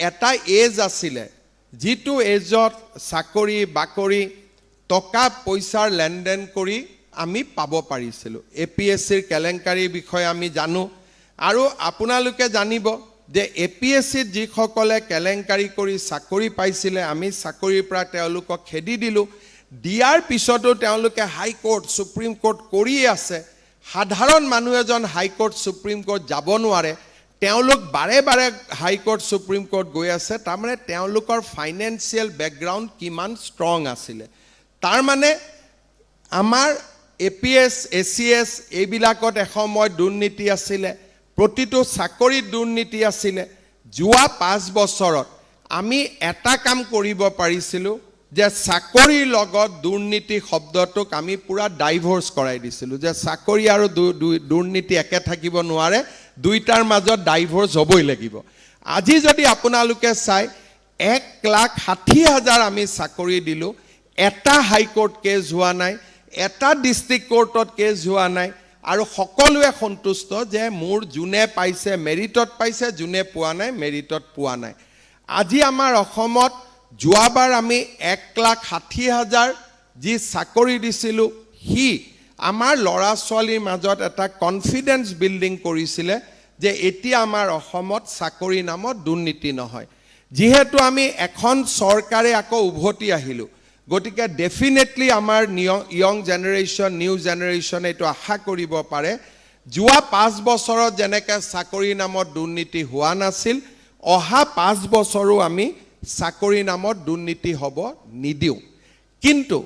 এটা এজ আছিলে যিটো এজত চাকৰি বাকৰি টকা পইচাৰ লেনদেন কৰি আমি পাব পাৰিছিলোঁ APSCৰ কেলেংকাৰীৰ বিষয়ে আমি জানো আৰু আপোনালোকে জানিব যে APSCত যিসকলে কেলেংকাৰী কৰি চাকৰি পাইছিলে আমি চাকৰিৰ পৰা তেওঁলোকক খেদি দিলোঁ দিয়াৰ পিছতো তেওঁলোকে হাইকোৰ্ট সুপ্ৰিম কোৰ্ট কৰিয়ে আছে সাধাৰণ মানুহ এজন হাইকোৰ্ট সুপ্ৰিম কোৰ্ট যাব নোৱাৰে তেওঁলোক বাৰে বাৰে হাইকোৰ্ট সুপ্ৰিম কোৰ্ট গৈ আছে তাৰমানে তেওঁলোকৰ ফাইনেন্সিয়েল বেকগ্ৰাউণ্ড কিমান ষ্ট্ৰং আছিলে তাৰমানে আমাৰ APS ACS এইবিলাকত এসময় দুৰ্নীতি আছিলে প্ৰতিটো চাকৰিত দুৰ্নীতি আছিলে যোৱা 5 বছৰত আমি এটা কাম কৰিব পাৰিছিলোঁ যে চাকৰিৰ লগত দুৰ্নীতি শব্দটোক আমি পুৰা ডাইভৰ্স কৰাই দিছিলোঁ যে চাকৰি আৰু দুৰ্নীতি একে থাকিব নোৱাৰে দুইটাৰ মাজত ডাইভৰ্স হ'বই লাগিব আজি যদি আপোনালোকে চাই 1,60,000 আমি চাকৰি দিলোঁ এটা হাইকোৰ্ট কেছ হোৱা নাই এটা ডিস্ট্ৰিক্ট কোৰ্টত কেছ হোৱা নাই আৰু সকলোৱে সন্তুষ্ট যে মোৰ যোনে পাইছে মেৰিটত পাইছে যোনে পোৱা নাই মেৰিটত পোৱা নাই আজি আমাৰ অসমত যোৱাবাৰ আমি 1,60,000 যি চাকৰি দিছিলোঁ হি আমাৰ ল'ৰা ছোৱালীৰ মাজত এটা কনফিডেন্স বিল্ডিং কৰিছিলে যে এতিয়া আমাৰ অসমত চাকৰি নামত দুৰ্নীতি নহয় যিহেতু আমি এখন চৰকাৰে আকৌ উভতি আহিলোঁ গতিকে ডেফিনেটলি আমাৰ ইয়ং জেনেৰেশ্যন নিউ জেনেৰেশ্যনে এইটো আশা কৰিব পাৰে যোৱা 5 বছৰত যেনেকৈ চাকৰি নামত দুৰ্নীতি হোৱা নাছিল অহা 5 বছৰো আমি চাকৰি নামত দুৰ্নীতি হ'ব নিদিওঁ কিন্তু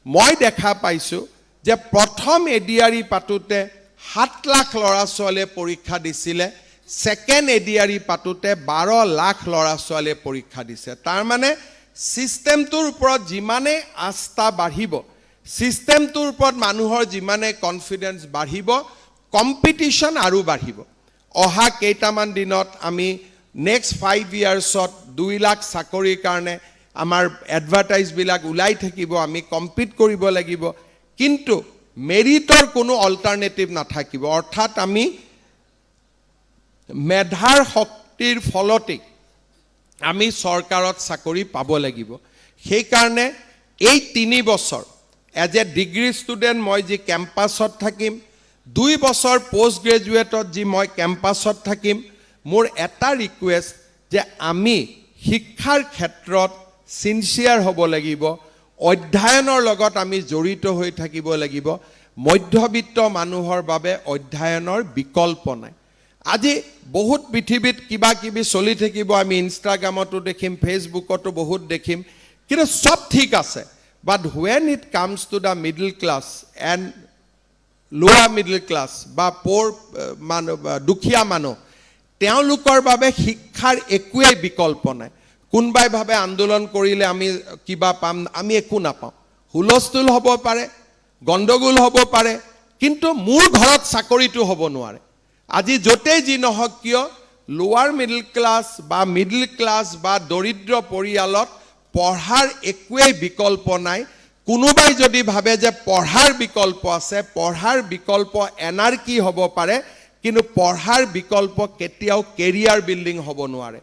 মই দেখা পাইছোঁ যে প্ৰথম এডিআৰই পাতোতে 7 লাখ ল'ৰা ছোৱালীয়ে পৰীক্ষা দিছিলে সেকেন্ড এডিআৰই পাতোতে 12 লাখ ল'ৰা ছোৱালীয়ে পৰীক্ষা দিছে তাৰমানে সিস্টেমটোৰ ওপৰত যিমানে আস্থা বাঢ়িব সিস্টেমটোৰ ওপৰত মানুহৰ যিমানে কনফিডেন্স বাঢ়িব কম্পিটিশন আৰু বাঢ়িব অহা কেইটামান দিনত আমি নেক্সট 5 ইয়াৰ্ছত 2 লাখ চাকৰিৰ কাৰণে আমাৰ এডভাৰটাইজ বিলাক উলাই থাকিব আমি কম্পিট কৰিব লাগিব কিন্তু মেৰিটৰ কোনো অল্টাৰনেটিভ নাথাকিব অৰ্থাৎ আমি মেধাৰ শক্তিৰ ফলতে আমি চৰকাৰত চাকৰি পাব লাগিব সেই কাৰণে এই 3 বছৰ এজ এ ডিগ্ৰী ষ্টুডেণ্ট মই যি কেম্পাছত থাকিম 2 বছৰ পোষ্ট গ্ৰেজুৱেটত যি মই কেম্পাছত থাকিম মোৰ এটা ৰিকুৱেষ্ট যে আমি শিক্ষাৰ ক্ষেত্ৰত সিনসিয়াৰ হ'ব লাগিব অধ্যয়নৰ লগত আমি জড়িত হৈ থাকিব লাগিব মধ্যবিত্ত মানুহৰ বাবে অধ্যয়নৰ বিকল্প নাই আজি বহুত পৃথিৱীত কিবা কিবি চলি থাকিব আমি ইনষ্টাগ্ৰামতো দেখিম ফেচবুকতো বহুত দেখিম কিন্তু সব ঠিক আছে বাট when it comes to the middle class and lower middle class বা poor মানুহ দুখীয়া মানুহ তেওঁলোকৰ বাবে শিক্ষাৰ একোৱে বিকল্প নাই কোনবাই ভাবে আন্দোলন কৰিলে আমি কিবা পাম আমি একো নাপাম হুলস্থুল হ'ব পাৰে গণ্ডগোল হ'ব পাৰে কিন্তু মোৰ ঘৰত চাকৰিটো হ'ব নোৱাৰে আজি যতেই যি নহওক কিয় লোৱাৰ মিডল ক্লাছ বা দৰিদ্ৰ পৰিয়ালত পঢ়াৰ একোৱে বিকল্প নাই কোনোবাই যদি ভাবে যে পঢ়াৰ বিকল্প আছে পঢ়াৰ বিকল্প এনাৰ্কি হ'ব পাৰে কিন্তু পঢ়াৰ বিকল্প কেতিয়াও কেৰিয়াৰ বিল্ডিং হ'ব নোৱাৰে